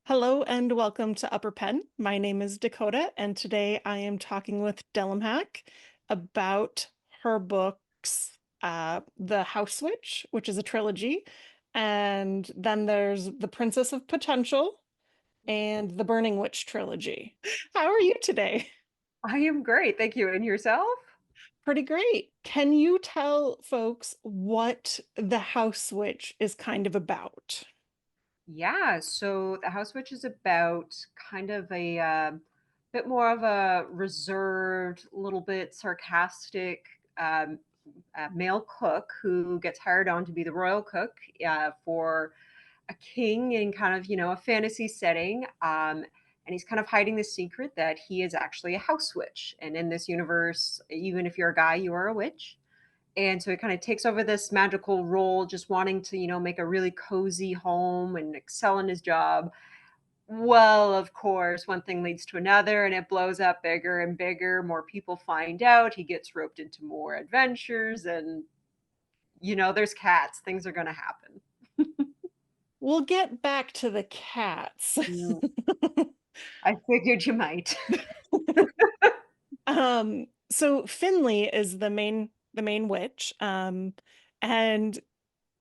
Hello and welcome to Upper Pen. My name is Dakota, and today I am talking with Delemhach about her books, The Housewitch, which is a trilogy, and then there's The Princess of Potential and the Burning Witch trilogy. How are you today? I am great, thank you, and yourself? Pretty great. Can you tell folks what The Housewitch is kind of about? Yeah, so the House Witch is about kind of a bit more of a reserved, little bit sarcastic male cook who gets hired on to be the royal cook for a king in kind of, a fantasy setting. And he's kind of hiding the secret that he is actually a house witch. And in this universe, even if you're a guy, you are a witch. And so he kind of takes over this magical role, just wanting to, make a really cozy home and excel in his job. Well, of course, one thing leads to another and it blows up bigger and bigger. More people find out. He gets roped into more adventures and, there's cats. Things are going to happen. We'll get back to the cats. Mm, I figured you might. So Finley is the main witch. And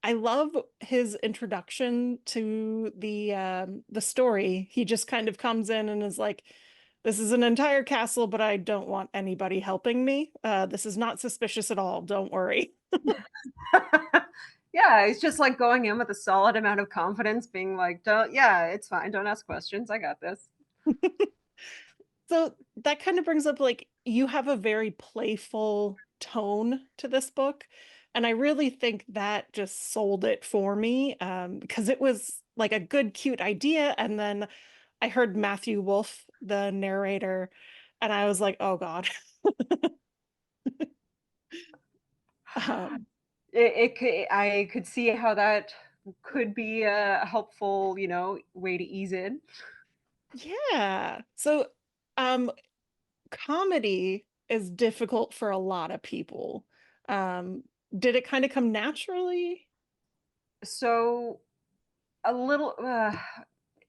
I love his introduction to the story. He just kind of comes in and is like, this is an entire castle, but I don't want anybody helping me. This is not suspicious at all. Don't worry. Yeah, it's just like going in with a solid amount of confidence, being like, don't, yeah, it's fine. Don't ask questions. I got this. So that kind of brings up like you have a very playful tone to this book. And I really think that just sold it for me because it was like a good, cute idea. And then I heard Matthew Wolf, the narrator, and I was like, oh God. Um, I could see how that could be a helpful, way to ease in. yeah. So um, comedy is difficult for a lot of people. Um, did it kind of come naturally? So a little,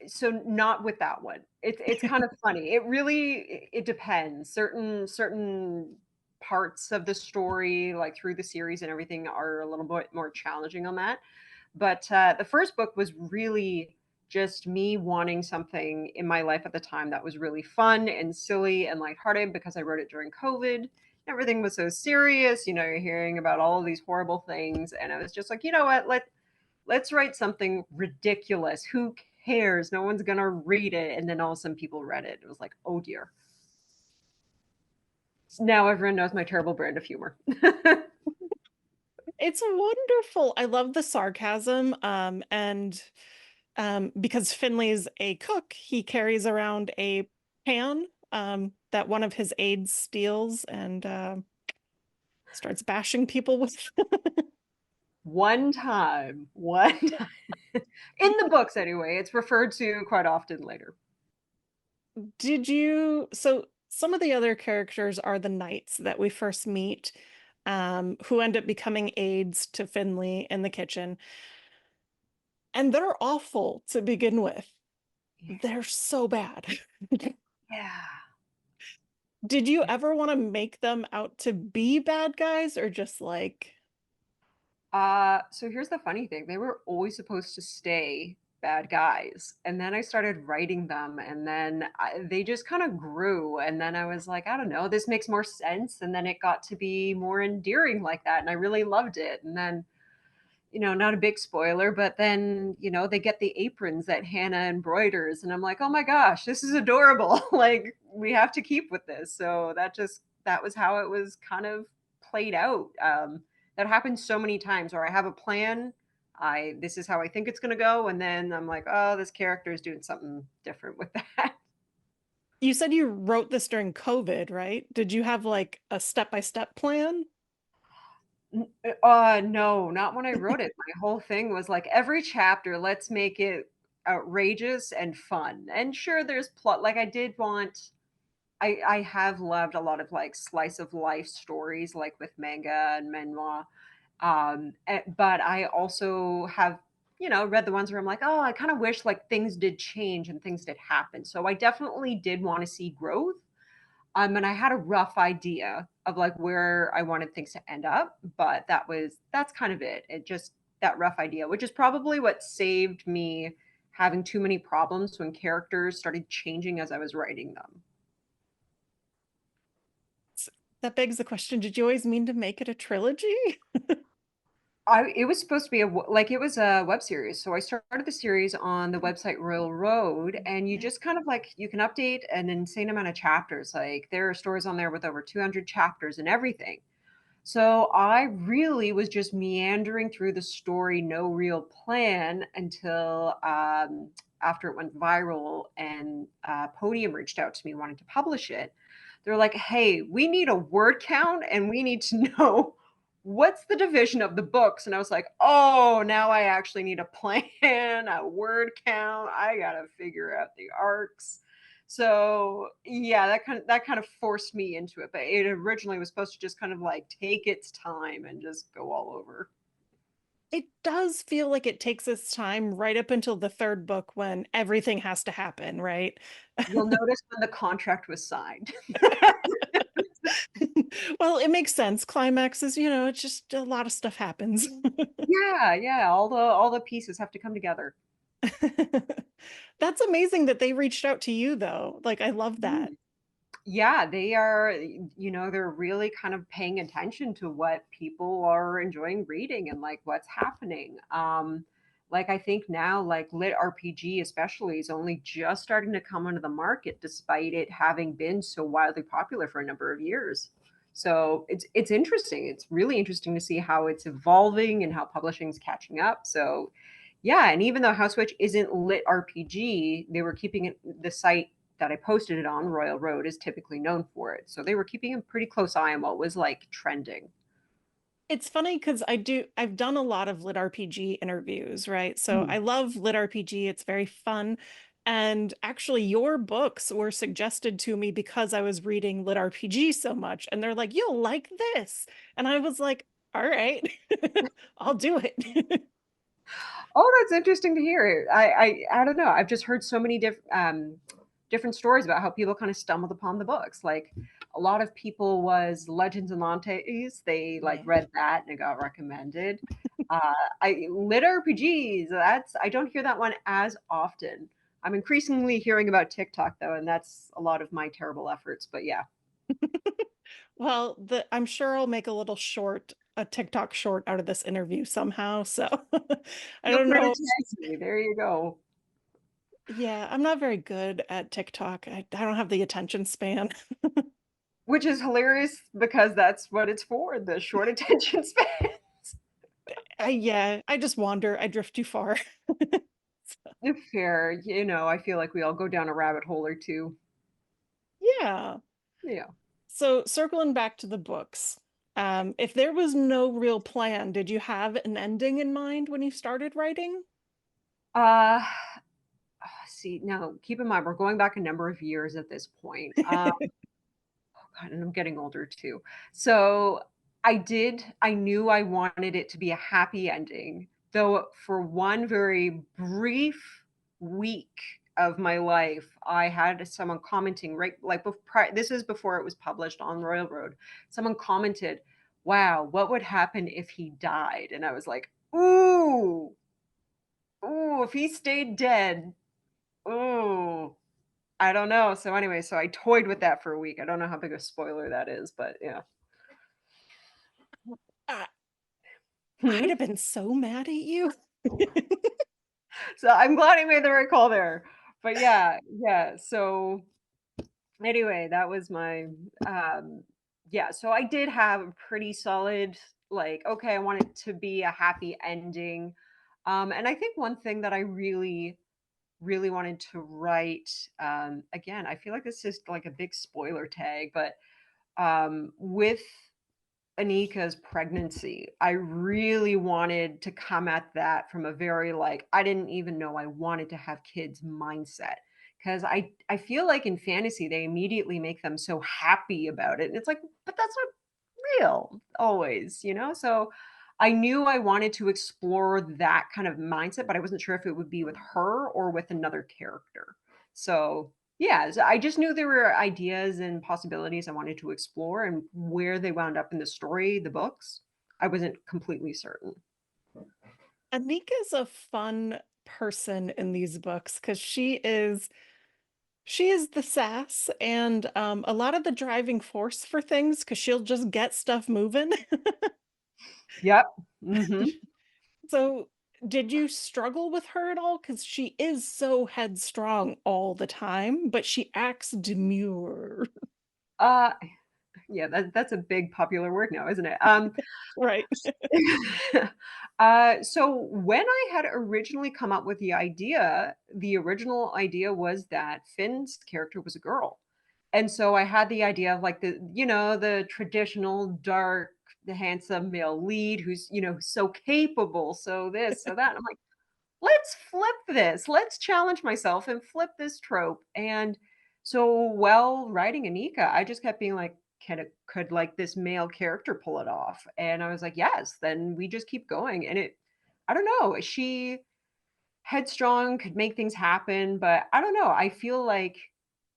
so not with that one. It's kind of funny. It depends. Certain parts of the story, like through the series and everything, are a little bit more challenging on that. But the first book was really just me wanting something in my life at the time that was really fun and silly and lighthearted because I wrote it during COVID. Everything was so serious, you're hearing about all of these horrible things. And I was just like, you know what, let's write something ridiculous. Who cares? No one's gonna read it. And then all of a sudden people read it. It was like, oh dear. Now everyone knows my terrible brand of humor. It's wonderful. I love the sarcasm. And because Finley's a cook, he carries around a pan that one of his aides steals and starts bashing people with. One time in the books anyway. It's referred to quite often later. So some of the other characters are the knights that we first meet, who end up becoming aides to Finley in the kitchen. And they're awful to begin with. They're so bad. Yeah. Did you ever want to make them out to be bad guys or just like, So here's the funny thing. They were always supposed to stay bad guys. And then I started writing them and then they just kind of grew. And then I was like, I don't know, this makes more sense. And then it got to be more endearing like that. And I really loved it. And then, not a big spoiler, but then, they get the aprons that Hannah embroiders. And I'm like, oh my gosh, this is adorable. Like, we have to keep with this. So that was how it was kind of played out. That happens so many times where I have a plan. This is how I think it's going to go. And then I'm like, oh, this character is doing something different with that. you said you wrote this during COVID, right? Did you have like a step-by-step plan? No, not when I wrote it. My whole thing was like every chapter, let's make it outrageous and fun. And sure, there's plot. Like I did want, I have loved a lot of like slice of life stories, like with manga and manhwa. But I also have, read the ones where I'm like, oh, I kind of wish like things did change and things did happen. So I definitely did want to see growth. And I had a rough idea of like where I wanted things to end up, but that's kind of it. It just that rough idea, which is probably what saved me having too many problems when characters started changing as I was writing them. That begs the question, did you always mean to make it a trilogy? It was supposed to be like it was a web series. So I started the series on the website Royal Road, and you Yeah. just kind of like you can update an insane amount of chapters. Like there are stories on there with over 200 chapters and everything. So I really was just meandering through the story, no real plan until after it went viral and Podium reached out to me wanting to publish it. They're like, hey, we need a word count and we need to know what's the division of the books. And I was like, oh, now I actually need a plan, a word count. I got to figure out the arcs. So yeah, that kind of forced me into it. But it originally was supposed to just kind of like take its time and just go all over. It does feel like it takes its time right up until the third book when everything has to happen, right? You'll notice when the contract was signed. Well, it makes sense. Climaxes, it's just a lot of stuff happens. Yeah, yeah, all the pieces have to come together. That's amazing that they reached out to you, though. Like, I love that. Mm. Yeah, they are, they're really kind of paying attention to what people are enjoying reading and like what's happening. Like I think now, like lit RPG especially is only just starting to come onto the market despite it having been so wildly popular for a number of years. So it's interesting. It's really interesting to see how it's evolving and how publishing's catching up. So yeah, and even though Housewitch isn't lit RPG, they were keeping the site that I posted it on, Royal Road, is typically known for it. So they were keeping a pretty close eye on what was like trending. It's funny because I've done a lot of lit RPG interviews, right? So Hmm. I love lit RPG. It's very fun. And actually, your books were suggested to me because I was reading lit RPG so much. And they're like, you'll like this. And I was like, all right, I'll do it. Oh, that's interesting to hear. I don't know. I've just heard so many different stories about how people kind of stumbled upon the books. Like a lot of people was Legends and Lantes. They like Yeah. read that and it got recommended. I lit RPGs. I don't hear that one as often. I'm increasingly hearing about TikTok though, and that's a lot of my terrible efforts. But yeah, Well, I'm sure I'll make a TikTok short out of this interview somehow. So I feel don't free to know. tag me. There you go. Yeah, I'm not very good at TikTok. I don't have the attention span. Which is hilarious because that's what it's for, the short attention span. Yeah, I just wander. I drift too far. Fair, I feel like we all go down a rabbit hole or two. Yeah. Yeah. So circling back to the books, if there was no real plan, did you have an ending in mind when you started writing? Uh, see, now keep in mind we're going back a number of years at this point. God, and I'm getting older too. So I knew I wanted it to be a happy ending, though for one very brief week of my life, I had someone commenting right like this is before it was published on Royal Road. Someone commented, wow, what would happen if he died? And I was like, ooh, ooh, if he stayed dead, ooh. I don't know. So anyway, so I toyed with that for a week. I don't know how big a spoiler that is, but yeah. I, I'd Hmm? have been so mad at you. So I'm glad I made the right call there. But yeah, yeah. So anyway, that was my yeah, so I did have a pretty solid like okay, I want it to be a happy ending. And I think one thing that I really wanted to write again, I feel like this is like a big spoiler tag, but with Anika's pregnancy, I really wanted to come at that from a very like I didn't even know I wanted to have kids mindset because I feel like in fantasy they immediately make them so happy about it and it's like but that's not real always, so I knew I wanted to explore that kind of mindset, but I wasn't sure if it would be with her or with another character. So, yeah, so I just knew there were ideas and possibilities I wanted to explore, and where they wound up in the story, the books, I wasn't completely certain. Anika's a fun person in these books because she is the sass and a lot of the driving force for things because she'll just get stuff moving. Yep. Mhm. So, did you struggle with her at all? Because she is so headstrong all the time, but she acts demure. Uh, yeah, that's a big popular word now, isn't it? Right. So when I had originally come up with the original idea was that Finn's character was a girl. And so I had the idea of like the traditional dark, the handsome male lead who's, so capable, so this, so that. And I'm like, let's flip this. Let's challenge myself and flip this trope. And so while writing Anika, I just kept being like, could like this male character pull it off? And I was like, yes, then we just keep going. And I don't know, she headstrong, could make things happen, but I don't know. I feel like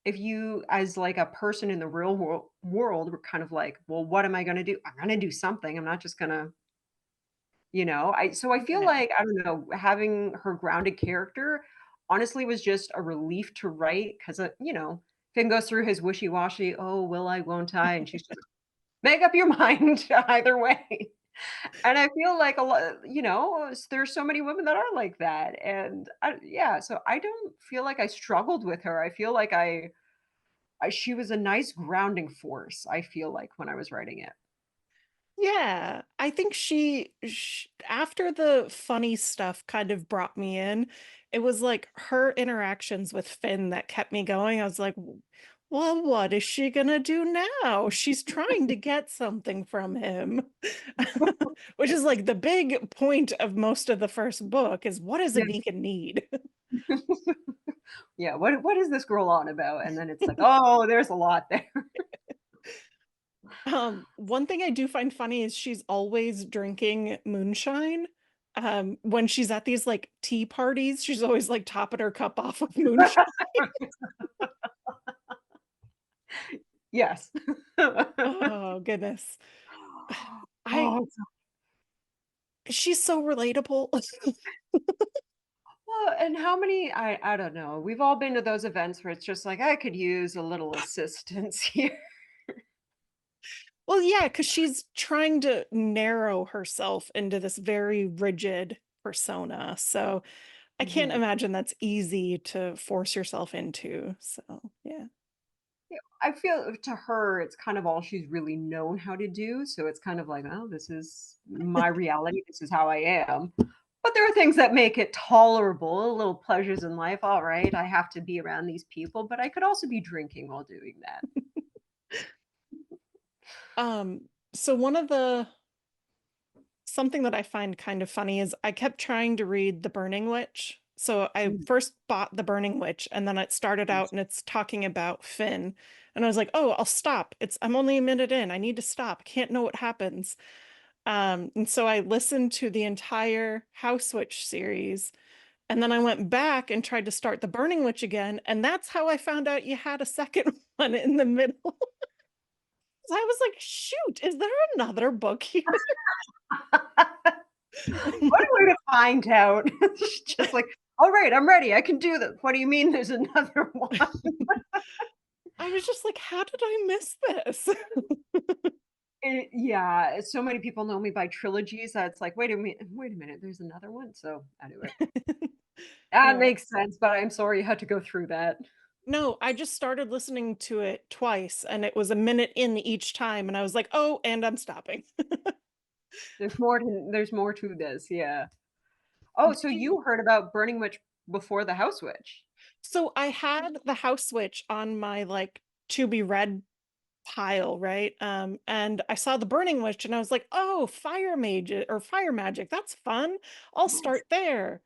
if you as like a person in the real world were kind of like, well, what am I gonna do? I'm gonna do something. I'm not just gonna I feel Yeah. like, I don't know, having her grounded character honestly was just a relief to write 'cause, Finn goes through his wishy-washy, "Oh, will I, won't I?" And she's just, "Make up your mind either way." And I feel like a lot there's so many women that are like that, and yeah, so I don't feel like I struggled with her. I feel like she was a nice grounding force, I feel like, when I was writing it. Yeah, I think after the funny stuff kind of brought me in, it was like her interactions with Finn that kept me going. I was like, well, what is she gonna do now? She's trying to get something from him. Which is like the big point of most of the first book is what does Yes. Anika need? Yeah, what is this girl on about? And then it's like, "Oh, there's a lot there." One thing I do find funny is she's always drinking moonshine. When she's at these like tea parties, she's always like topping her cup off of moonshine. Yes. Oh goodness. I Oh, she's so relatable. well, and how many I don't know. We've all been to those events where it's just like, "I could use a little assistance here." Well, yeah, because she's trying to narrow herself into this very rigid persona. So I can't Mhm. imagine that's easy to force yourself into. So yeah. Yeah, I feel to her, it's kind of all she's really known how to do, so it's kind of like, "Oh, this is my reality, this is how I am." But there are things that make it tolerable, little pleasures in life. All right, I have to be around these people, but I could also be drinking while doing that. So one of the something that I find kind of funny is I kept trying to read The Burning Witch. So I Mm, first bought The Burning Witch and then it started out yes. and it's talking about Finn. And I was like, "Oh, I'll stop. I'm only a minute in. I need to stop. I can't know what happens." And so I listened to the entire Housewitch series and then I went back and tried to start The Burning Witch again, and that's how I found out you had a second one in the middle. So I was like, "Shoot, is there another book here?" What a way to find out. It's just like, "All right, I'm ready. I can do this." "What do you mean there's another one?" I was just like, how did I miss this? Yeah, so many people know me by trilogies that it's like, wait a minute, there's another one?" So, anyway, that Yeah. makes sense, but I'm sorry you had to go through that. No, I just started listening to it twice and it was a minute in each time and I was like, "Oh, and I'm stopping." There's more to this, yeah. Oh, Did so you you heard about Burning Witch before the House Witch? So I had the House Witch on my like to be read pile, right? And I saw the Burning Witch and I was like, "Oh, fire mage or fire magic. That's fun. I'll Yes. start there."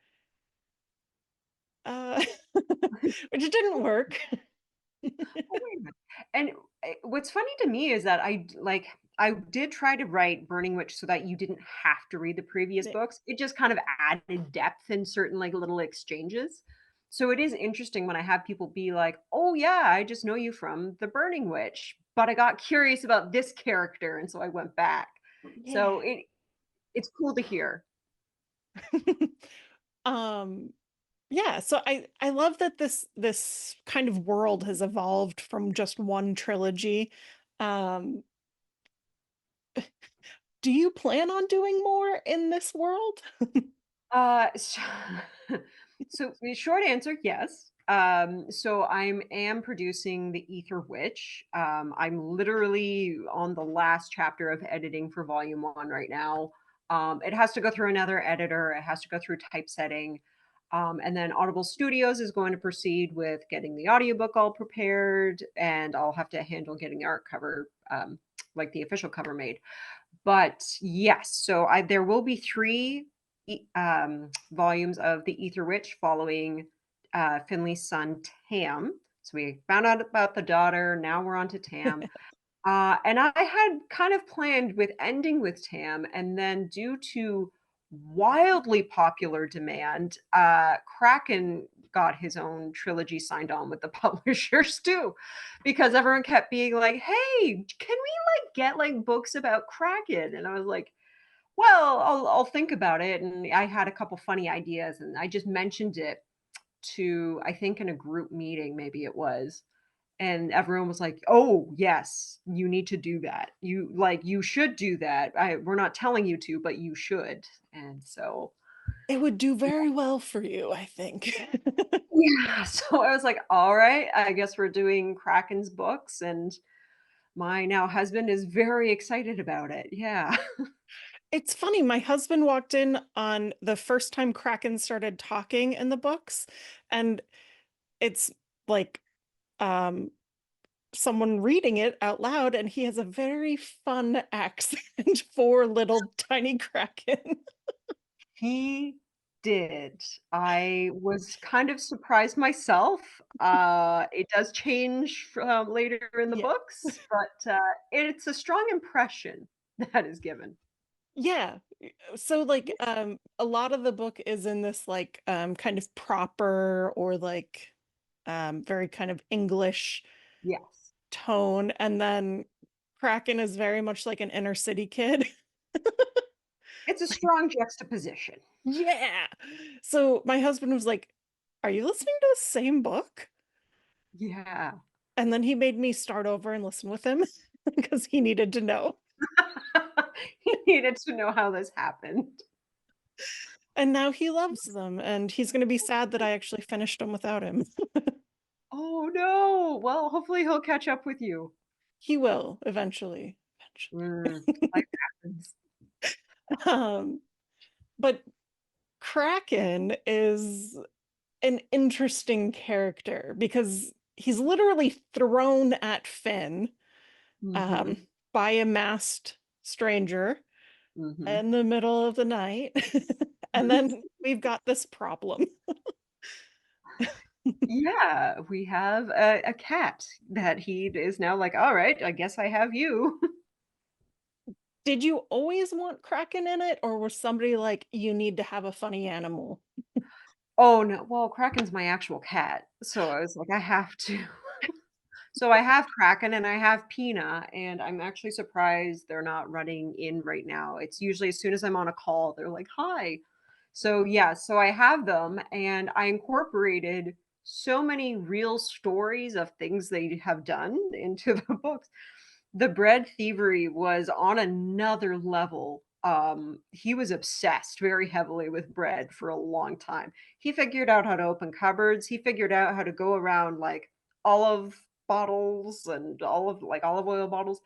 Uh which didn't work. Oh, wait a minute. And, what's funny to me is that I did try to write Burning Witch so that you didn't have to read the previous They- books. It just kind of added depth in certain, like, little exchanges. So it is interesting when I have people be like, "Oh, yeah, I just know you from The Burning Witch, but I got curious about this character, and so I went back." So Yeah. it's cool to hear. um yeah, so I love that this kind of world has evolved from just one trilogy. Um do you plan on doing more in this world? So so the short answer, yes. So I am producing the Ether Witch. I'm literally on the last chapter of editing for volume one right now. It has to go through another editor. It has to go through typesetting. And then Audible Studios is going to proceed with getting the audiobook all prepared, and I'll have to handle getting the art cover, like the official cover made. But yes, so there will be 3 volumes of The Ether Witch following, Finley's son, Tam. So we found out about the daughter, now we're on to Tam. And I had kind of planned with ending with Tam, and then due to wildly popular demand, Kraken got his own trilogy signed on with the publishers too, because everyone kept being like, "Hey, can we like get like books about Kraken?" And I was like, "Well, I'll think about it." And I had a couple funny ideas, and I just mentioned it to, I think, in a group meeting, maybe it was, and everyone was like, "Oh, yes, you need to do that. You should do that. We're not telling you to, but you should." And so, It would do very well for you, I think. yeah, so I was like, "All right, I guess we're doing Kraken's books," and my now husband is very excited about it. Yeah. It's funny, my husband walked in on the first time Kraken started talking in the books, and it's like um someone reading it out loud, and he has a very fun accent for little tiny Kraken. He did. I was kind of surprised myself. It does change from later in the Yeah. books, but, it's a strong impression that is given. Yeah. So like a lot of the book is in this like kind of proper or like very kind of English Yes. tone, and then Kraken is very much like an inner city kid. It's a strong juxtaposition. Yeah. So my husband was like, "Are you listening to the same book?" Yeah. And then he made me start over and listen with him because he needed to know. He needed to know how this happened. And now he loves them, and he's going to be sad that I actually finished them without him. Oh, no. Well, hopefully he'll catch up with you. He will eventually. Mm, Eventually. life happens. um, but Kraken is an interesting character because he's literally thrown at Finn um, Mhm, by a masked stranger mhm. in the middle of the night. And then we've got this problem. Yeah, we have a cat that he is now like, "Alright, I guess I have you." Did you always want Kraken in it, or was somebody like, you need to have a funny animal? Oh, no, well, Kraken's my actual cat, so I was like, "I have to." So I have Kraken and I have Peanut, and I'm actually surprised they're not running in right now. It's usually as soon as I'm on a call, they're like, "Hi." So, yeah, so I have them, and I incorporated so many real stories of things they have done into the books. The bread thievery was on another level. He was obsessed very heavily with bread for a long time. He figured out how to open cupboards. He figured out how to go around like olive bottles and olive oil bottles.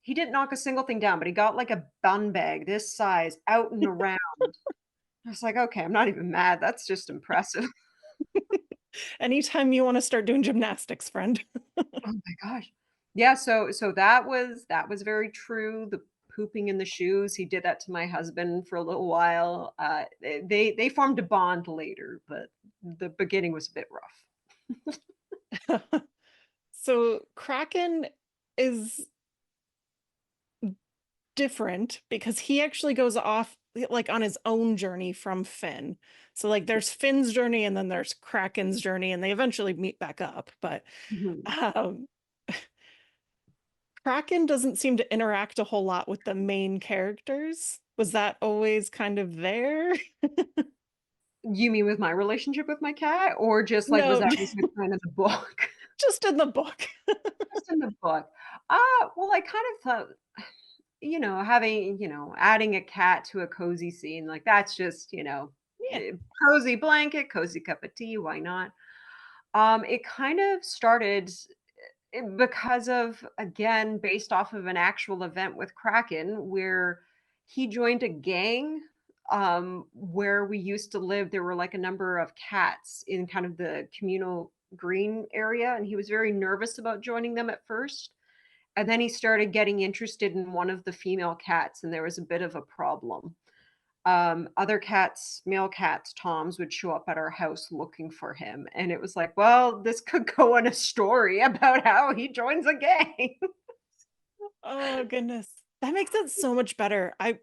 He didn't knock a single thing down, but he got like a bun bag this size out and around. I was like, okay, I'm not even mad. That's just impressive. Anytime you want to start doing gymnastics, friend. Oh my gosh. Yeah, so that was very true. The pooping in the shoes, he did that to my husband for a little while. They formed a bond later, but the beginning was a bit rough. So Kraken is different because he actually goes off like on his own journey from Finn. So like there's Finn's journey and then there's Kraken's journey and they eventually meet back up. But Mhm. um, Kraken doesn't seem to interact a whole lot with the main characters. Was that always kind of there? You mean with my relationship with my cat, or just, like, was No, that always with kind of the book? just in the book. Just in the book. Well, I kind of thought, having, adding a cat to a cozy scene, like, that's just, Yeah. cozy blanket, cozy cup of tea, why not? It kind of started because of, again, based off of an actual event with Kraken, where he joined a gang, where we used to live. There were like a number of cats in kind of the communal green area, and he was very nervous about joining them at first. And then he started getting interested in one of the female cats, and there was a bit of a problem. Other cats, male cats, Toms, would show up at our house looking for him. And it was like, well, this could go in a story about how he joins a gang. Oh goodness. That makes it so much better. I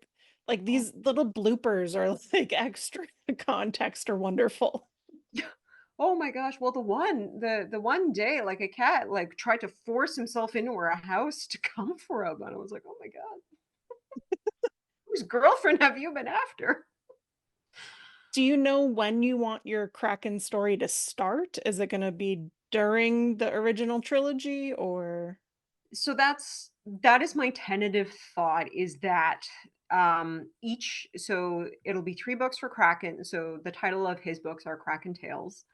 like these little bloopers or like extra context are wonderful. Oh my gosh. Well, the one day, like a cat like tried to force himself into our house to come for him. And I was like, oh my God, whose girlfriend have you been after? Do you know when you want your Kraken story to start? Is it going to be during the original trilogy or? So that is my tentative thought, is that each so it'll be 3 books for Kraken. So the title of his books are Kraken Tales.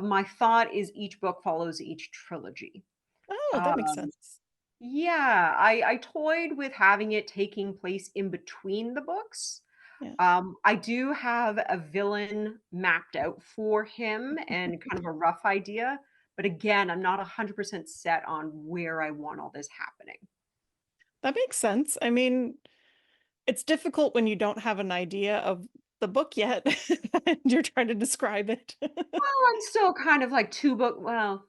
My thought is each book follows each trilogy. Oh, that makes Um, sense. yeah, I toyed with having it taking place in between the books. Yeah. I do have a villain mapped out for him and kind of a rough idea, but again, I'm not 100% set on where I want all this happening. That makes sense. I mean, it's difficult when you don't have an idea of the book yet and you're trying to describe it. Well, I'm still kind of like 2 book well,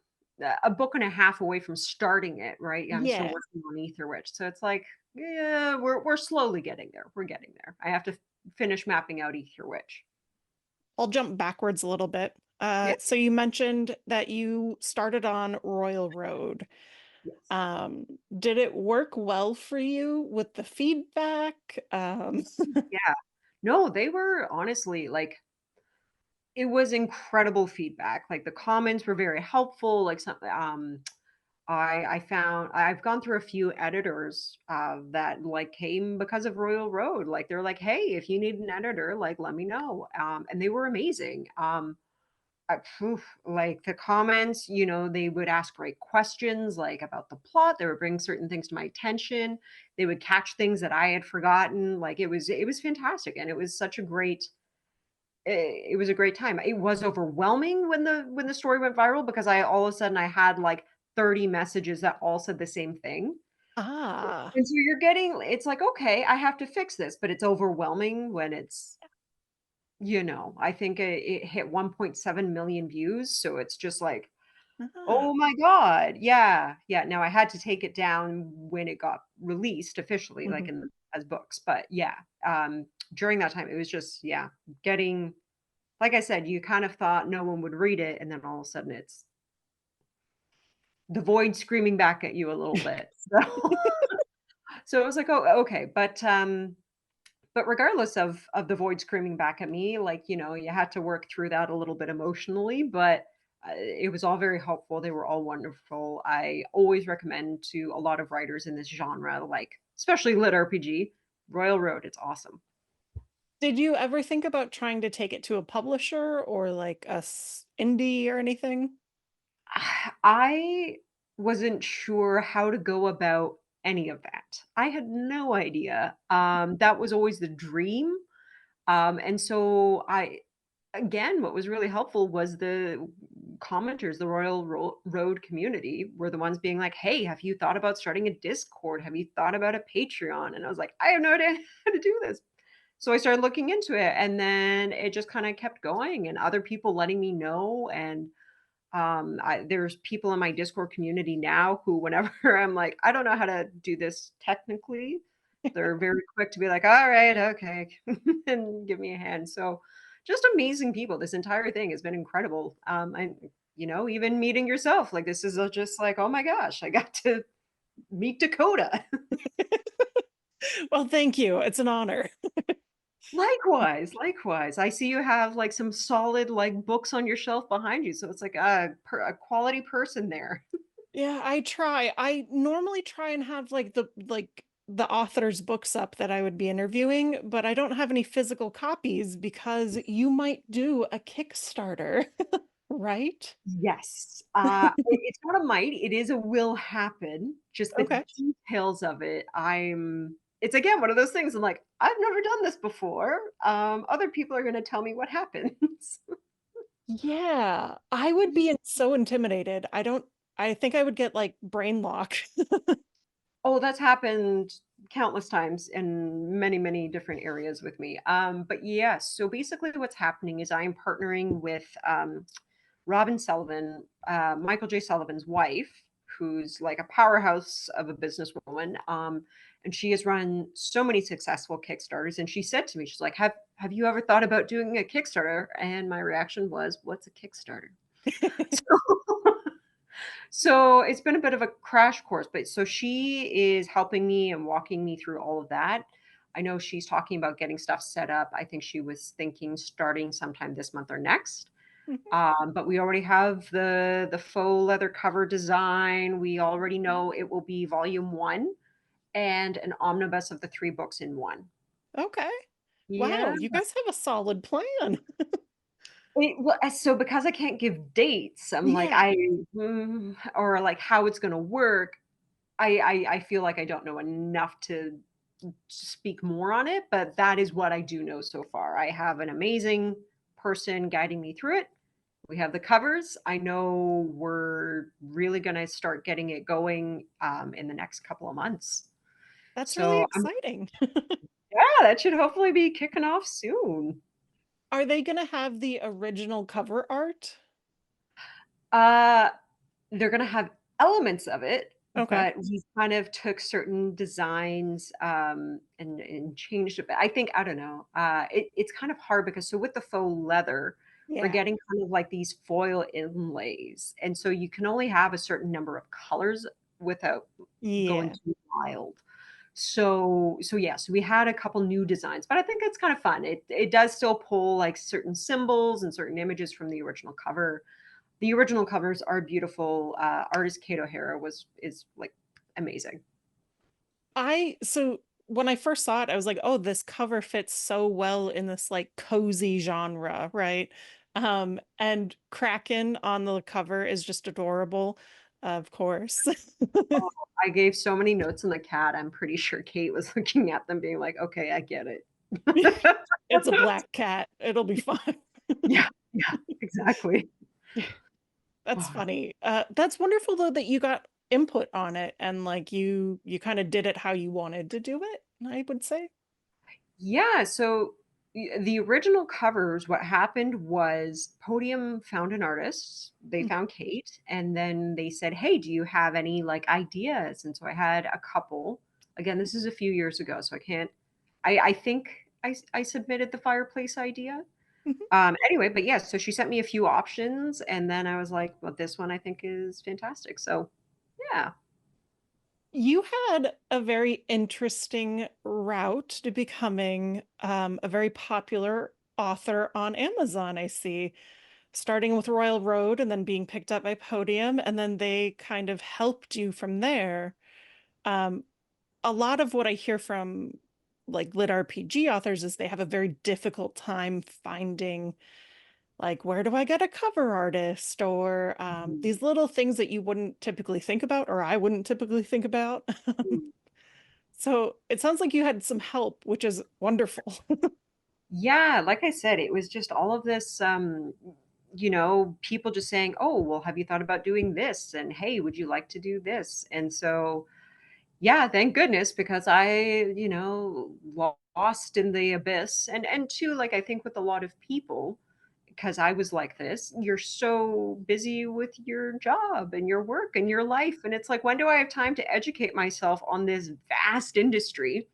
a book and a half away from starting it, right? Yeah, I'm still Yeah. working on Etherwitch, so it's like, yeah, we're slowly getting there. We're getting there. I have to finish mapping out Etherwitch. I'll jump backwards a little bit. Yeah. So you mentioned that you started on Royal Road. Yes. Um, did it work well for you with the feedback? Yeah. No, they were honestly like it was incredible feedback. Like the comments were very helpful. Like some I found I've gone through a few editors that like came because of Royal Road. Like they're like, hey, if you need an editor, like let me know. And they were amazing. Like the comments, they would ask great questions like about the plot. They would bring certain things to my attention. They would catch things that I had forgotten. Like it was fantastic, and it was such a great. It was a great time. It was overwhelming when the story went viral because I all of a sudden I had like 30 messages that all said the same thing. Ah, And so you're getting it's like, okay, I have to fix this, but it's overwhelming when I think it hit 1.7 million views. So it's just like, ah. oh my god. Yeah. Yeah. Now I had to take it down when it got released officially, like Mhm. in as books. But yeah, during that time, it was just, yeah, getting like I said, you kind of thought no one would read it, and then all of a sudden it's the void screaming back at you a little bit. So so it was like, "Oh, okay." But regardless of the void screaming back at me, like, you had to work through that a little bit emotionally, but, it was all very helpful. They were all wonderful. I always recommend to a lot of writers in this genre, like, especially lit RPG, Royal Road, it's awesome. Did you ever think about trying to take it to a publisher or like indie or anything? I wasn't sure how to go about any of that. I had no idea. That was always the dream. And so again, what was really helpful was the commenters, the Road community were the ones being like, hey, have you thought about starting a Discord? Have you thought about a Patreon? And I was like, I have no idea how to do this. So I started looking into it, and then it just kind of kept going, and other people letting me know. And there's people in my Discord community now who, whenever I'm like, I don't know how to do this technically, They're very quick to be like, "All right, okay," and give me a hand. So, just amazing people. This entire thing has been incredible. And even meeting yourself, like this is just like, oh my gosh, I got to meet Dakota. Well, thank you. It's an honor. Likewise, likewise. I see you have like some solid like books on your shelf behind you, so it's like a quality person there. Yeah, I try. I normally try and have the author's books up that I would be interviewing, but I don't have any physical copies because you might do a Kickstarter, right? Yes. It's not a might, it is a will happen. Just the Okay. details of it, it's again one of those things I'm like, "I've never done this before. Other people are gonna tell me what happens." Yeah, I would be so intimidated. I think I would get like brain lock. Oh, that's happened countless times in many, many different areas with me. But yes, so basically what's happening is I am partnering with Robin Sullivan, Michael J. Sullivan's wife, who's like a powerhouse of a businesswoman. And she has run so many successful Kickstarters. And she said to me, she's like, have you ever thought about doing a Kickstarter? And my reaction was, what's a Kickstarter? So, so it's been a bit of a crash course, but so she is helping me and walking me through all of that. I know she's talking about getting stuff set up. I think she was thinking starting sometime this month or next. But we already have the faux leather cover design. We already know it will be volume one and an omnibus of the three books in one. Okay. Yeah. Wow, you guys have a solid plan. So because I can't give dates, I'm like, Yeah, or like how it's going to work. I feel like I don't know enough to speak more on it, but that is what I do know so far. I have an amazing person guiding me through it. We have the covers. I know we're really going to start getting it going in the next couple of months. that's really So exciting. yeah, that should hopefully be kicking off soon. Are they gonna have the original cover art? Uh, they're gonna have elements of it, Okay. but we kind of took certain designs, and changed it, but I think I don't know, it's kind of hard because so with the faux leather, we're Yeah. getting kind of like these foil inlays, and so you can only have a certain number of colors without going Yeah. too wild. So yeah, so we had a couple new designs, but I think it's kind of fun. It does still pull like certain symbols and certain images from the original cover. The original covers are beautiful. Artist Kate O'Hara is like amazing. So when I first saw it, I was like, oh, this cover fits so well in this like cozy genre, right? And Kraken on the cover is just adorable, of course. Oh, I gave so many notes on the cat. I'm pretty sure Kate was looking at them being like, "Okay, I get it." It's a black cat. It'll be fine. Yeah, yeah, exactly. That's funny. That's wonderful though that you got input on it and like you kind of did it how you wanted to do it, I would say. Yeah, so the original covers, what happened was Podium found an artist. They Mm. found Kate, and then they said, "Hey, do you have any like ideas?" And so I had a couple. Again, this is a few years ago, so I can't. I think I submitted the fireplace idea. Mhm. Anyway, but yes, so she sent me a few options, and then I was like, "Well, this one I think is fantastic." So yeah. You had a very interesting route to becoming a very popular author on Amazon, I see, starting with Royal Road and then being picked up by Podium, and then they kind of helped you from there. Um, a lot of what I hear from like lit RPG authors is they have a very difficult time finding like where do I get a cover artist or Mhm. these little things that you wouldn't typically think about or I wouldn't typically think about. So it sounds like you had some help, which is wonderful. Yeah, like I said, it was just all of this, people just saying, "Oh, well, have you thought about doing this?" And, "Hey, would you like to do this?" And so, yeah, thank goodness because lost in the abyss. And two, like I think with a lot of people, because I was like this, you're so busy with your job and your work and your life. And it's like, when do I have time to educate myself on this vast industry?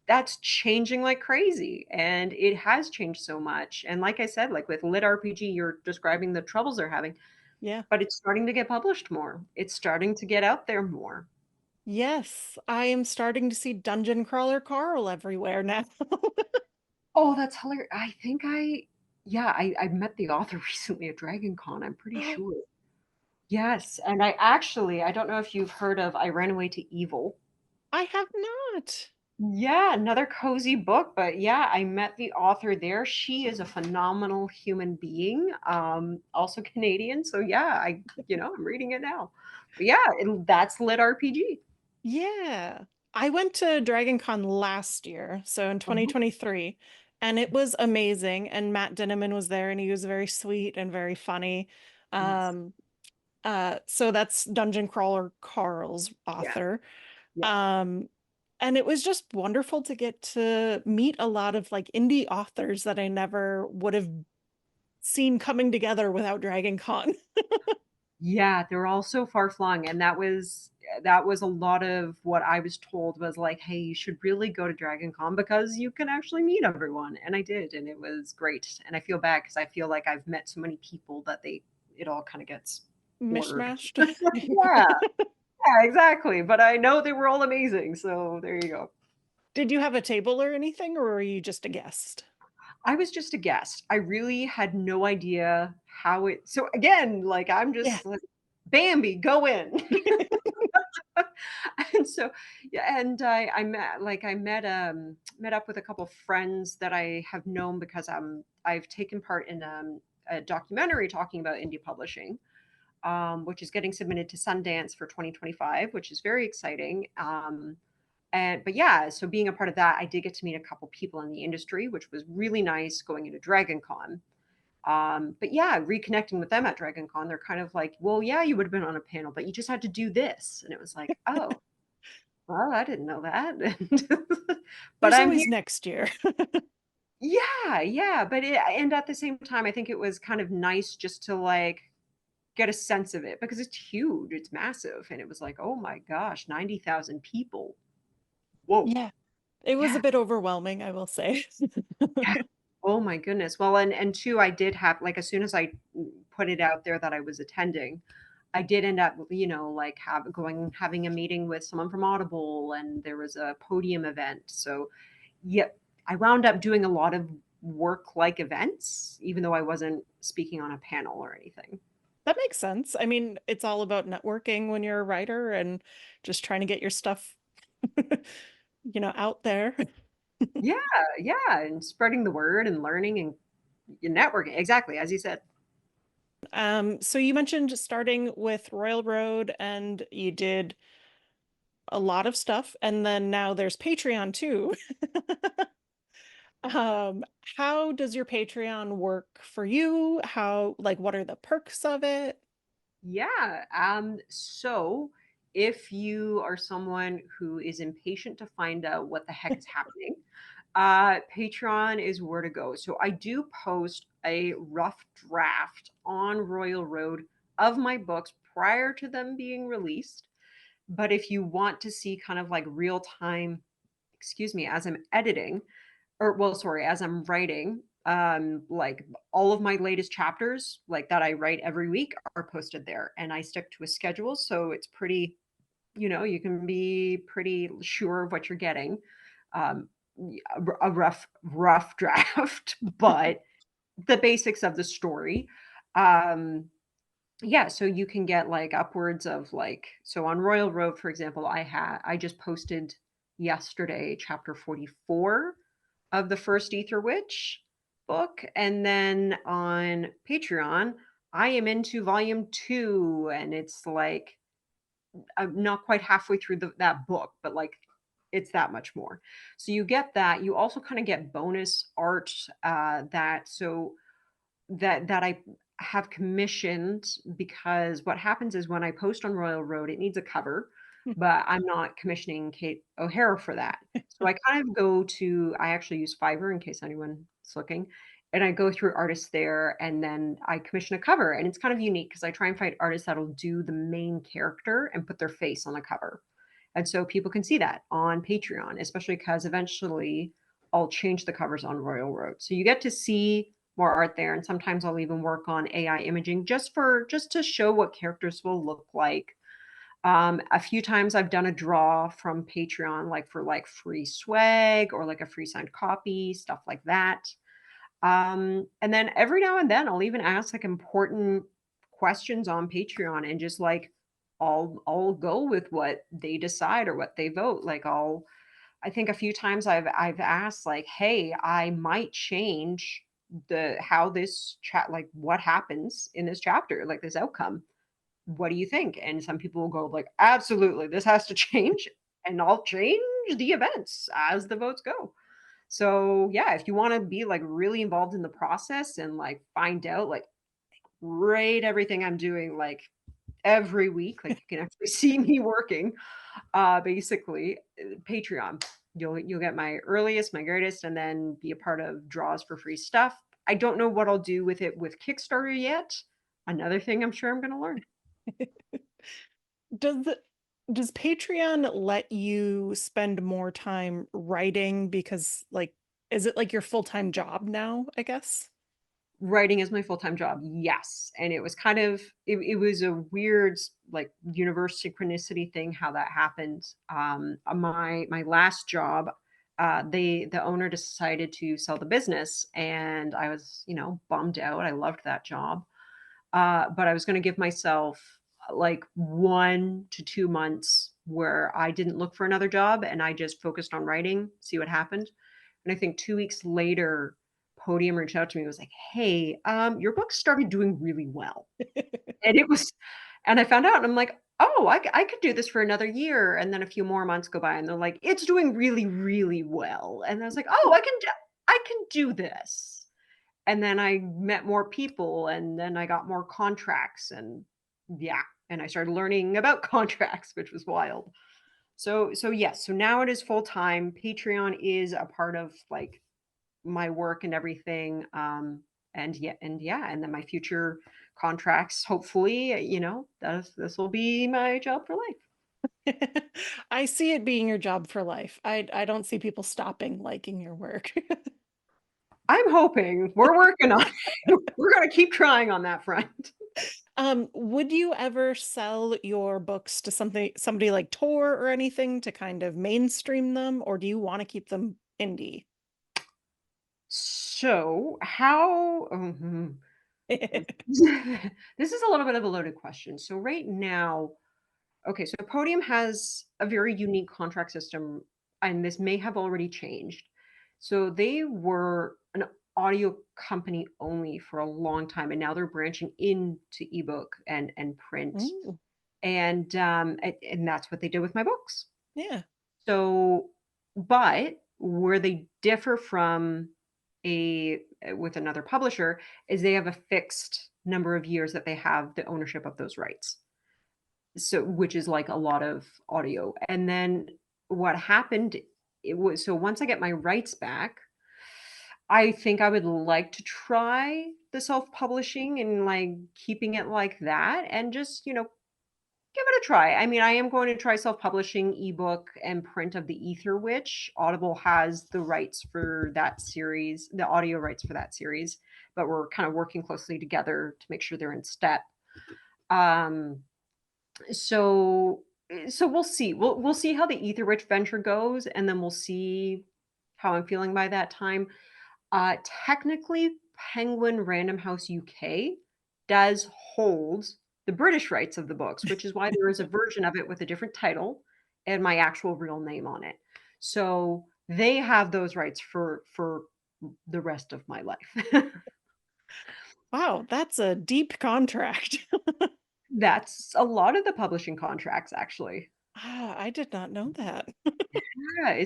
that's changing like crazy, and it has changed so much. And like I said, like with lit RPG, you're describing the troubles they're having, Yeah. but it's starting to get published more. It's starting to get out there more. Yes, I am starting to see Dungeon Crawler Carl everywhere now. Oh, that's hilarious. I think yeah, I met the author recently at Dragon Con, I'm pretty sure. Yes, and I don't know if you've heard of I Ran Away to Evil. I have not. Yeah, another cozy book, but yeah, I met the author there. She is a phenomenal human being, also Canadian. So yeah, I'm reading it now. But yeah, that's lit RPG. Yeah. I went to Dragon Con last year, so in Uh-huh. 2023, and it was amazing. And Matt Dinneman was there, and he was very sweet and very funny. Yes. Um, so that's Dungeon Crawler Carl's Yeah. author. Yeah. Um, and it was just wonderful to get to meet a lot of like indie authors that I never would have seen coming together without Dragon Con. Yeah, they're all so far flung, and that was a lot of what I was told was like, "Hey, you should really go to Dragon Con because you can actually meet everyone." And I did, and it was great. And I feel bad because I feel like I've met so many people that it all kind of gets blurred. Mishmashed. Yeah, yeah, exactly. But I know they were all amazing, so there you go. Did you have a table or anything, or were you just a guest? I was just a guest. I really had no idea how it. So again, like I'm Yeah. just like, Bambi, go in. And so yeah, and I met up with a couple friends that I have known because I've taken part in a documentary talking about indie publishing, which is getting submitted to Sundance for 2025, which is very exciting. And but yeah, so being a part of that, I did get to meet a couple people in the industry, which was really nice going into Dragon Con. But yeah, reconnecting with them at Dragon Con, they're kind of like, well, yeah, you would have been on a panel, but you just had to do this. And it was like, oh, well, I didn't know that. But There's I'm here. always next year. Yeah, yeah. And at the same time, I think it was kind of nice just to like get a sense of it because it's huge, it's massive. And it was like, oh my gosh, 90,000 people. Whoa. Yeah. It was a Yeah. bit overwhelming, I will say. Yeah. Oh my goodness. Well, and two, I did have like as soon as I put it out there that I was attending, I did end up, like having a meeting with someone from Audible, and there was a podium event. So, yeah, I wound up doing a lot of work-like events, even though I wasn't speaking on a panel or anything. That makes sense. I mean, it's all about networking when you're a writer and just trying to get your stuff, out there. Yeah, yeah, and spreading the word and learning and networking. Exactly, as you said. So you mentioned starting with Royal Road and you did a lot of stuff, and then now there's Patreon too. Um, how does your Patreon work for you? Like, what are the perks of it? Yeah. So if you are someone who is impatient to find out what the heck is happening, Patreon is where to go. So I do post a rough draft on Royal Road of my books prior to them being released. But if you want to see kind of like real time, excuse me, as I'm editing, or well, sorry, as I'm writing, like all of my latest chapters, like that I write every week, are posted there, and I stick to a schedule, so it's pretty, you can be pretty sure of what you're getting. Um, a rough draft, but the basics of the story. Um, yeah, so you can get like upwards of like so on Royal Road, for example, I just posted yesterday chapter 44 of the first Ether Witch book. And then on Patreon, I am into volume 2, and it's like I'm not quite halfway through that book, but like it's that much more. So you get that. You also kind of get bonus art that I have commissioned, because what happens is when I post on Royal Road, it needs a cover, but I'm not commissioning Kate O'Hara for that. So I actually use Fiverr in case anyone's looking. And I go through artists there, and then I commission a cover. And it's kind of unique because I try and find artists that'll do the main character and put their face on the cover. And so people can see that on Patreon, especially because eventually I'll change the covers on Royal Road. So you get to see more art there. And sometimes I'll even work on AI imaging just to show what characters will look like. A few times I've done a draw from Patreon, like for like free swag or like a free signed copy, stuff like that. And then every now and then I'll even ask like important questions on Patreon and just like I'll go with what they decide or what they vote. Like I think a few times I've asked like, hey, I might change the how this chat like what happens in this chapter, like this outcome. What do you think? And some people will go like, absolutely, this has to change, and I'll change the events as the votes go. So yeah, if you want to be like really involved in the process and like find out like rate everything I'm doing like every week, like you can actually see me working, basically Patreon. You'll get my earliest, my greatest, and then be a part of draws for free stuff. I don't know what I'll do with it with Kickstarter yet. Another thing I'm sure I'm going to learn. Does the does Patreon let you spend more time writing because like is it like your full-time job now, I guess? Writing is my full-time job, yes, and it was kind of it was a weird like universe synchronicity thing how that happened. My last job, the owner decided to sell the business, and I was bummed out. I loved that job, but I was going to give myself like 1 to 2 months where I didn't look for another job and I just focused on writing, see what happened. And I think 2 weeks later, Podium reached out to me and was like, hey, your book started doing really well. And and I found out and I'm like, oh, I could do this for another year. And then a few more months go by and they're like, it's doing really, really well. And I was like, oh, I can do this. And then I met more people and then I got more contracts and yeah, and I started learning about contracts, which was wild. So yes, so now it is full time. Patreon is a part of like my work and everything. And then my future contracts, hopefully, this will be my job for life. I see it being your job for life. I don't see people stopping liking your work. I'm hoping we're working on it. We're going to keep trying on that front. Would you ever sell your books to somebody like Tor or anything to kind of mainstream them, or do you want to keep them indie? So, how this is a little bit of a loaded question. So right now, okay, so Podium has a very unique contract system, and this may have already changed. So they were an audio company only for a long time, and now they're branching into ebook and print, Ooh, and that's what they did with my books. yeah. So, but where they differ from a with another publisher is they have a fixed number of years that they have the ownership of those rights. So which is like a lot of audio. And then what happened it was so once I get my rights back, I think I would like to try the self-publishing and like keeping it like that and just, give it a try. I mean, I am going to try self-publishing ebook and print of the Ether Witch. Audible has the rights for that series, the audio rights for that series, but we're kind of working closely together to make sure they're in step. Um, so so we'll see. We'll see how the Ether Witch venture goes, and then we'll see how I'm feeling by that time. Technically, Penguin Random House UK does hold the British rights of the books, which is why there is a version of it with a different title and my actual real name on it. So they have those rights for the rest of my life. Wow, that's a deep contract. That's a lot of the publishing contracts, actually. Ah, I did not know that. Yeah,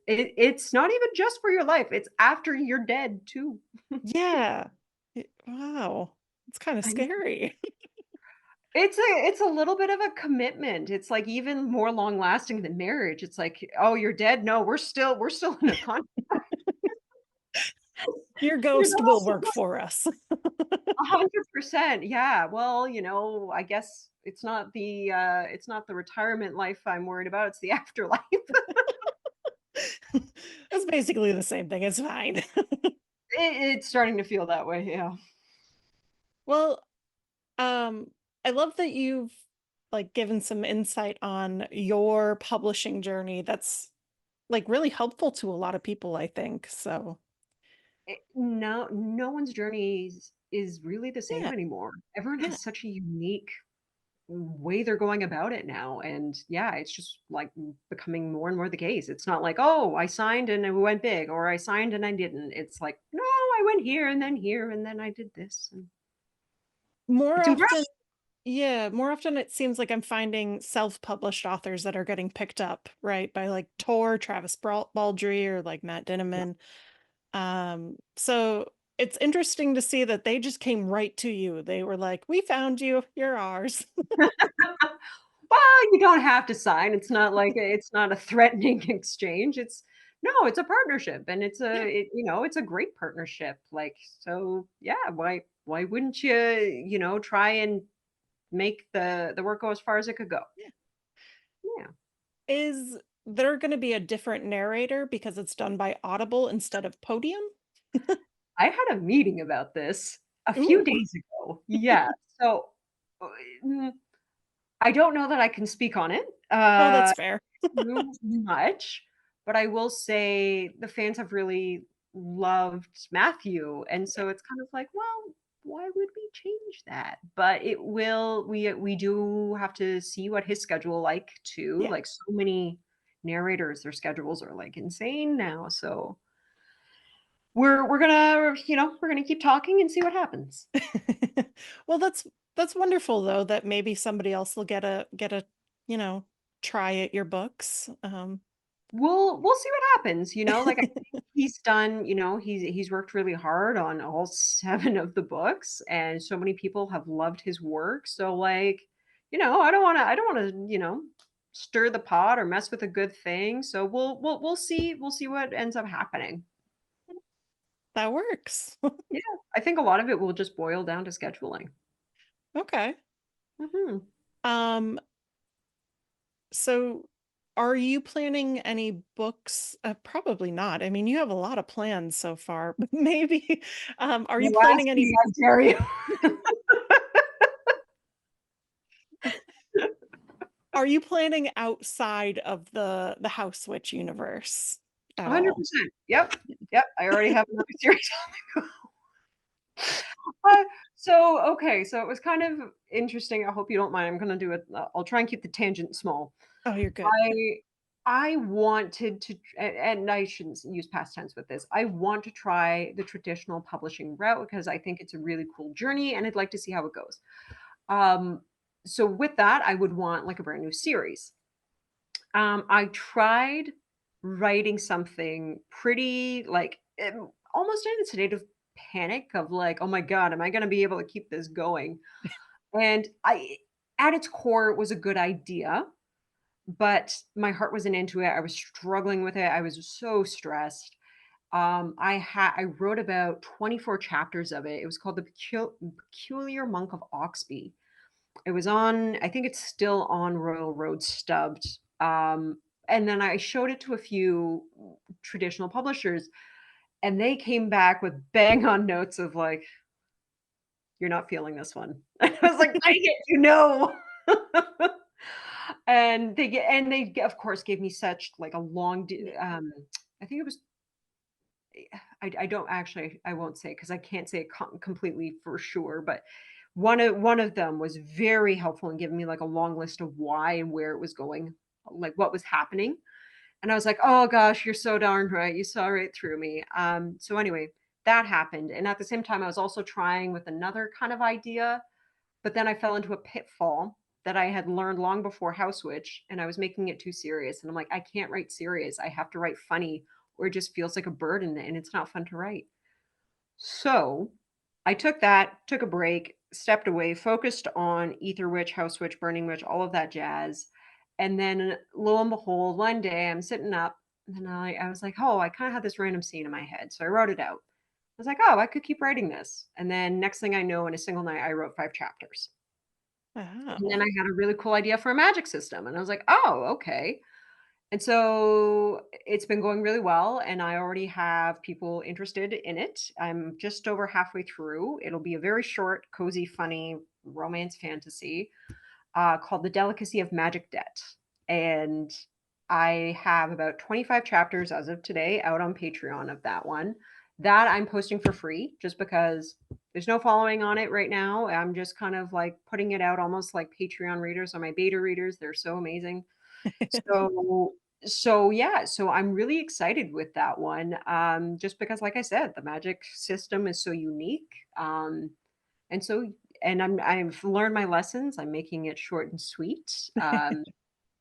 it's not even just for your life. It's after you're dead too. Yeah. Wow. It's kind of I know. scary. It's a little bit of a commitment. It's, like, even more long lasting than marriage. It's like, "Oh, you're dead? No, we're still in a contract." Your There's ghost will also work for us. 100%. Yeah. Well, I guess it's not the retirement life I'm worried about. It's the afterlife. It's basically the same thing. It's fine. It's starting to feel that way. Yeah. Well, I love that you've like given some insight on your publishing journey. That's like really helpful to a lot of people, I think. So, No one's journey is really the same yeah, anymore. Everyone yeah, has such a unique way they're going about it now. And yeah, it's just like becoming more and more the case. It's not like, oh, I signed and it went big, or I signed and I didn't. It's like, no, I went here and then I did this. And more it's often. impressive. Yeah, more often it seems like I'm finding self-published authors that are getting picked up, right, by like Tor, Travis Baldree, or like Matt Yeah. Dinneman. So it's interesting to see that they just came right to you. They were like, "We found you. You're ours." Well, you don't have to sign. It's not a threatening exchange. It's a partnership, and Yeah, it's a great partnership. Like, so yeah, why wouldn't you try and make the work go as far as it could go? yeah. Yeah. Is there going to be a different narrator because it's done by Audible instead of Podium? I had a meeting about this a few Ooh. days ago. Yeah. So, uh, mm, I don't know that I can speak on it. Oh, that's fair. Too much, but I will say the fans have really loved Matthew, and Yeah, so it's kind of like, well, why would we change that? But it will we do have to see what his schedule like too. yeah. Like so many narrators, their schedules are like insane now. So we're gonna keep talking and see what happens. Well, that's wonderful though that maybe somebody else will get a, you know, try at your books. We'll see what happens, like, I think he's done he's worked really hard on all 7 of the books, and so many people have loved his work, so, like, I don't wanna, stir the pot or mess with a good thing, so we'll see what ends up happening. That works. Yeah, I think a lot of it will just boil down to scheduling. Okay. Mhm. Um, so are you planning any books? Probably not. I mean, you have a lot of plans so far, but maybe are you You ask planning me, any I dare you. are you planning outside of the Housewitch universe at all? 100%. Yep, yep, I already have another series. Uh, okay, so it was kind of interesting. I hope you don't mind. I'm gonna do it. I'll try and keep the tangent small. Oh, you're good. I I wanted to, and I shouldn't use past tense with this. I want to try the traditional publishing route because I think it's a really cool journey, and I'd like to see how it goes. Um, so with that, I would want like a brand new series. I tried writing something pretty like almost in a state of panic of like, oh my God, am I going to be able to keep this going? And at its core, it was a good idea, but my heart wasn't into it. I was struggling with it. I was so stressed. I wrote about 24 chapters of it. It was called The Peculiar Monk of Oxby. It was on, I think it's still on Royal Road stubbed. And then I showed it to a few traditional publishers, and they came back with bang on notes of like, "You're not feeling this one." I was like, "I get you know." And they of course gave me such like a long Yeah. I think it was I don't actually I won't say because I can't say it completely for sure, but one of them was very helpful in giving me like a long list of why and where it was going, like what was happening. And I was like, "Oh gosh, you're so darn right. You saw right through me." So anyway, that happened. And at the same time, I was also trying with another kind of idea, but then I fell into a pitfall that I had learned long before Housewitch, and I was making it too serious. And I'm like, I can't write serious. I have to write funny, or it just feels like a burden and it's not fun to write. So I took that, took a break, stepped away, focused on Ether Witch, House Witch, Burning Witch, all of that jazz. And then lo and behold, one day I'm sitting up and I was like, oh, I kind of had this random scene in my head. So I wrote it out. was like, "Oh, I could keep writing this." And then next thing I know, in a single night, I wrote 5 chapters. And then Oh. I had a really cool idea for a magic system, and I was like, "Oh, okay." And so it's been going really well, and I already have people interested in it. I'm just over halfway through. It'll be a very short, cozy, funny romance fantasy called The Delicacy of Magic Debt. And I have about 25 chapters as of today out on Patreon of that one. That I'm posting for free just because there's no following on it right now. I'm just kind of like putting it out almost like Patreon readers or my beta readers. They're so amazing. So yeah, so I'm really excited with that one. Just because like I said, the magic system is so unique. And so and I've learned my lessons. I'm making it short and sweet.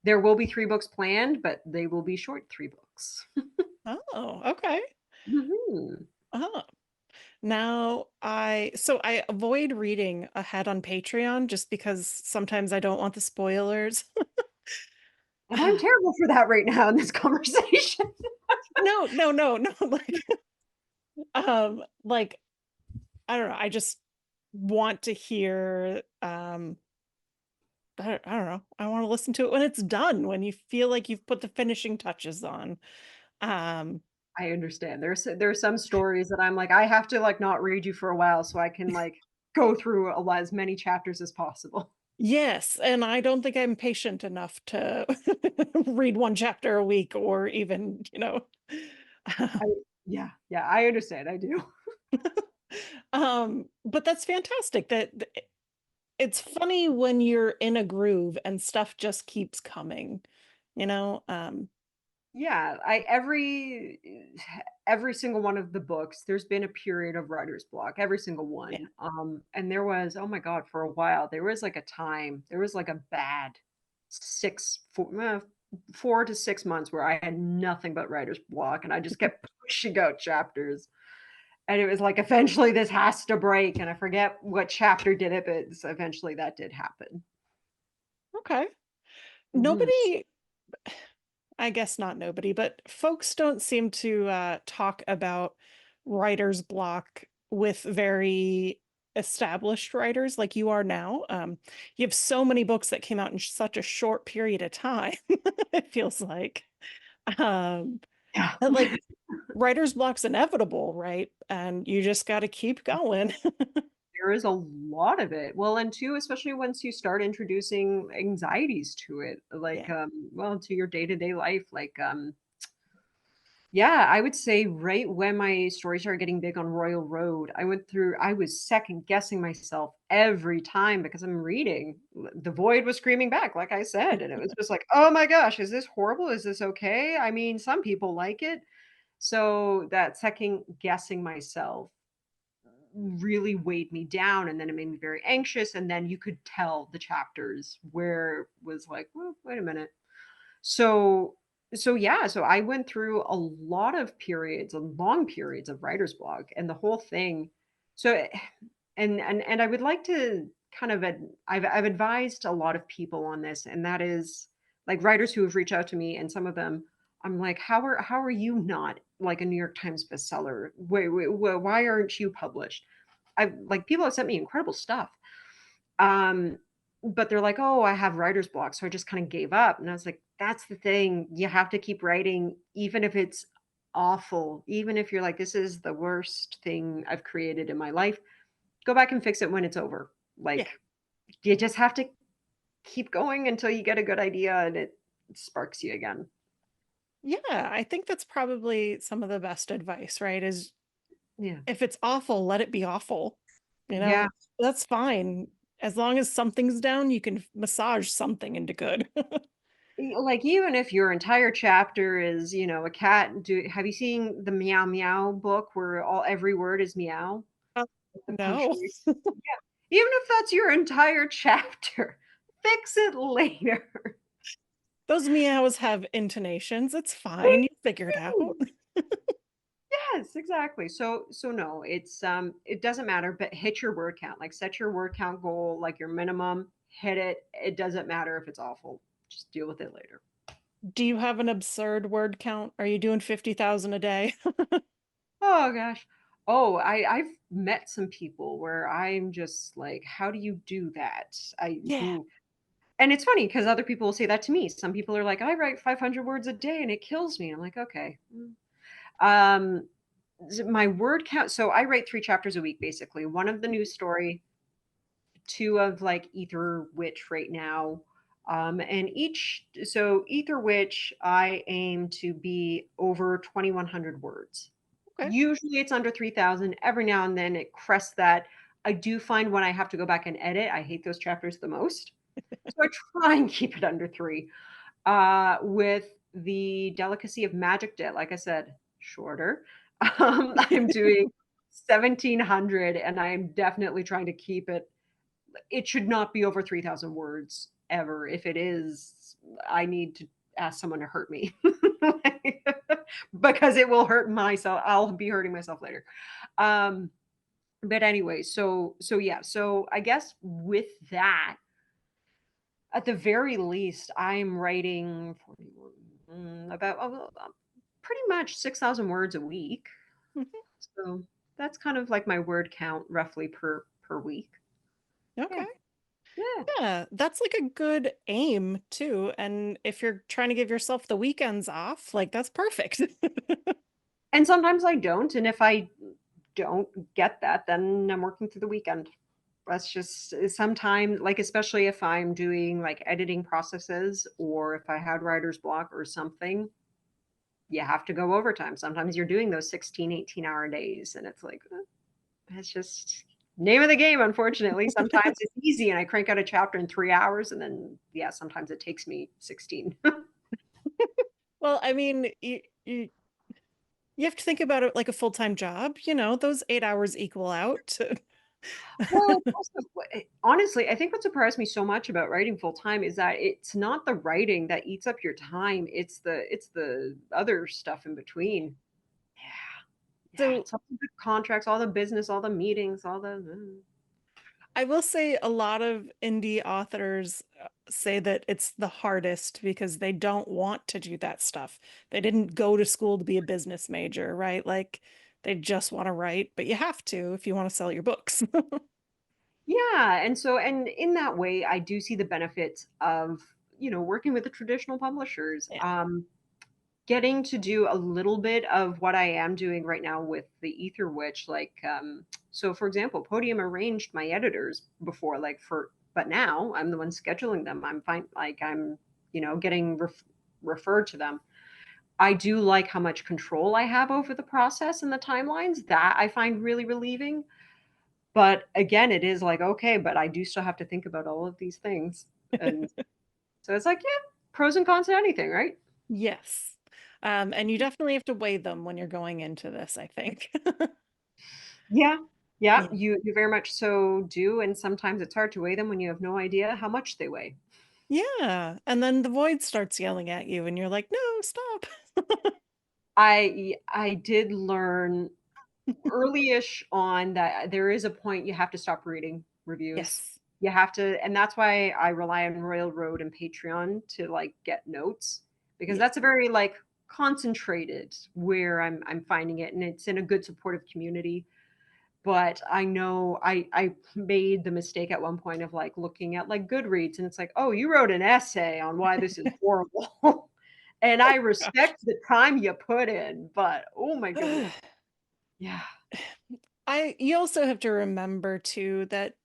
There will be 3 books planned, but they will be short 3 books. Oh, okay. Mhm. Oh. Now I avoid reading ahead on Patreon just because sometimes I don't want the spoilers. And I'm terrible for that right now in this conversation. No, no, no, no, like, I don't know, I just want to hear, I don't know, I wanna listen to it when it's done, when you feel like you've put the finishing touches on. Um, I understand. There are some stories that I'm like, I have to, like, not read you for a while so I can, like, go through a lot as many chapters as possible. yes, and I don't think I'm patient enough to read 1 chapter a week or even, I yeah, yeah, I understand, I do. but that's fantastic it's funny when you're in a groove and stuff just keeps coming, you know? Yeah, I every single one of the books, there's been a period of writer's block, every single Yeah. one. And there was, oh my God, for a while, there was like a time, there was like a bad 4 to 6 months where I had nothing but writer's block, and I just kept pushing out chapters. And it was like, eventually this has to break. And I forget what chapter did it, but eventually that did happen. Okay. Mhm. Nobody, I guess not nobody, but folks don't seem to talk about writer's block with very established writers like you are now. You have so many books that came out in such a short period of time, it feels like. Um, Yeah. that like writer's block's inevitable, right? And you just got to keep going. There is a lot of it. Well, and two, especially once you start introducing anxieties to it, like, Yeah. well, to your day-to-day life, like, yeah, I would say right when my stories started getting big on Royal Road, I was second guessing myself every time because I'm reading. The void was screaming back, like I said, and it was just like, oh my gosh, is this horrible? Is this okay? I mean, some people like it. So that second guessing myself really weighed me down, and then it made me very anxious, and then you could tell the chapters where it was like, "Well, wait a minute." So yeah, so I went through a lot of periods, long periods of writer's block, and the whole thing. So and I would like to kind of I've advised a lot of people on this, and that is like writers who have reached out to me, and some of them I'm like, how are you not like a New York Times bestseller? Why aren't you published? I like people have sent me incredible stuff. Um, but they're like, "Oh, I have writer's block." So I just kind of gave up. And I was like, that's the thing. You have to keep writing, even if it's awful, even if you're like, this is the worst thing I've created in my life. Go back and fix it when it's over. Yeah. Like, you just have to keep going until you get a good idea and it sparks you again. Yeah, I think that's probably some of the best advice, right? Is Yeah. if it's awful, let it be awful. You Yeah. know, that's fine. As long as something's down, you can massage something into good. Like, even if your entire chapter is, a cat, have you seen the Meow Meow book where every word is meow? Uh, The no. punctuation. Yeah. Even if that's your entire chapter, fix it later. Those meows have intonations. It's They fine. You figure it out. do. Yes, exactly. So no, it doesn't matter, but hit your word count. Like, set your word count goal, like your minimum, hit it. It doesn't matter if it's awful. Just deal with it later. Do you have an absurd word count? Are you doing 50,000 a day? Oh gosh. Oh, I've met some people where I'm just like, "How do you do that?" Yeah. And it's funny because other people will say that to me. Some people are like, "I write 500 words a day and it kills me." I'm like, "Okay." Um, my word count, so I write 3 chapters a week, basically. 1 of the news story, 2 of, like, Ether Witch right now, and Ether Witch, I aim to be over 2,100 words. Okay. Usually, it's under 3,000. Every now and then, it crests that. I do find when I have to go back and edit, I hate those chapters the most. So I try and keep it under 3. With the Delicacy of Magic Debt, like I said, shorter. I'm doing 1,700, and I am definitely trying to keep it. It should not be over 3,000 words ever. If it is, I need to ask someone to hurt me. Because it will hurt myself. I'll be hurting myself later. Um, but anyway, yeah. So I guess with that, at the very least, I'm writing 41, about pretty much 6,000 words a week. Mhm. So that's kind of like my word count roughly per week. Yeah. Okay. Yeah. Yeah, that's like a good aim too. And if you're trying to give yourself the weekends off, like that's perfect. And sometimes I don't. And if I don't get that, then I'm working through the weekend. That's just sometimes, like, especially if I'm doing like editing processes or if I had writer's block or something, you have to go overtime. Sometimes you're doing those 16, 18-hour days. And it's like, that's just name of the game, unfortunately. Sometimes it's easy and I crank out a chapter in 3 hours, and then, yeah, sometimes it takes me 16. Well, I mean, you have to think about it like a full-time job, those 8 hours equal out. Well, also, honestly, I think what surprised me so much about writing full time is that it's not the writing that eats up your time, it's the other stuff in between. Yeah. Yeah, So it's all the contracts, all the business, all the meetings, all the I will say a lot of indie authors say that it's the hardest because they don't want to do that stuff. They didn't go to school to be a business major, right? Like they just want to write, but you have to if you want to sell your books. Yeah, and in that way, I do see the benefits of, working with the traditional publishers. Yeah. Getting to do a little bit of what I am doing right now with the Ether Witch, like, so for example, Podium arranged my editors before, like but now I'm the one scheduling them. I'm fine, like I'm, getting referred to them. I do like how much control I have over the process and the timelines. That I find really relieving. But again, it is like, okay, but I do still have to think about all of these things. And so it's like, yeah, pros and cons to anything, right? Yes. And you definitely have to weigh them when you're going into this, I think. Yeah. Yeah, Yeah. you very much so do, and sometimes it's hard to weigh them when you have no idea how much they weigh. Yeah. And then the void starts yelling at you, and you're like, no, stop. I did learn early-ish on that there is a point you have to stop reading reviews. Yes. You have to, and that's why I rely on Railroad and Patreon to, like, get notes, because Yeah. that's a very, like, concentrated where I'm finding it, and it's in a good supportive community. But I know I made the mistake at one point of, like, looking at, like, Goodreads, and it's like, "Oh, you wrote an essay on why this is horrible." And I Gosh. respect the time you put in, but, oh my goodness. Yeah. You also have to remember too that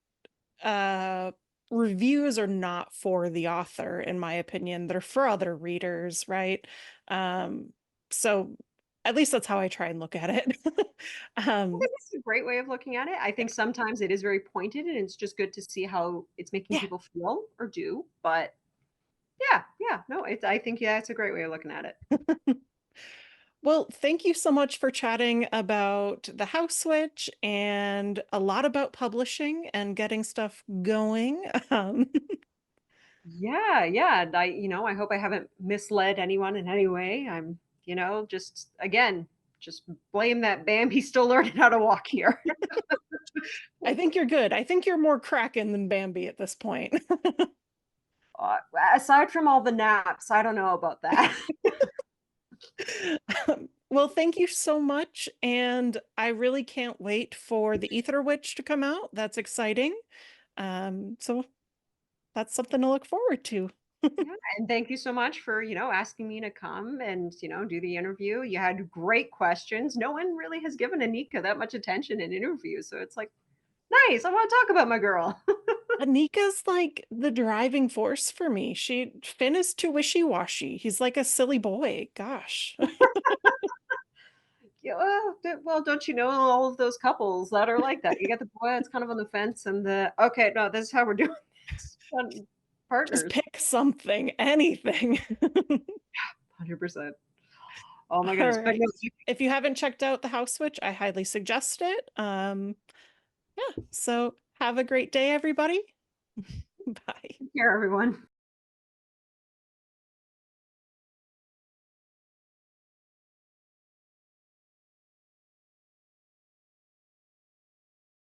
uh reviews are not for the author, in my opinion. They're for other readers, right? Um, so at least that's how I try and look at it. I Um, think that's a great way of looking at it. I yeah. think sometimes it is very pointed, and it's just good to see how it's making Yeah. people feel or do, but yeah, yeah, no, I think, yeah, it's a great way of looking at it. Well, thank you so much for chatting about the house switch and a lot about publishing and getting stuff going. Yeah, yeah, and I hope I haven't misled anyone in any way. I'm, just again, just blame that Bambi still learning how to walk here. I think you're good. I think you're more Kraken than Bambi at this point. Uh, aside from all the naps, I don't know about that. Well, thank you so much. And I really can't wait for the Ether Witch to come out. That's exciting. So that's something to look forward to. Yeah, and thank you so much for, asking me to come and, do the interview. You had great questions. No one really has given Anika that much attention in interviews, so it's like, nice. I want to talk about my girl. Anika's like the driving force for me. Finn is too wishy-washy. He's like a silly boy. Gosh. Yeah, well, don't you know all of those couples that are like that? You get the boy that's kind of on the fence, and the okay, no, this is how we're doing this. Fun Just partners, pick something, anything. 100%. Oh my All goodness, but right. no, If you haven't checked out the Housewitch, I highly suggest it. Yeah, so have a great day, everybody. Bye. take care, everyone.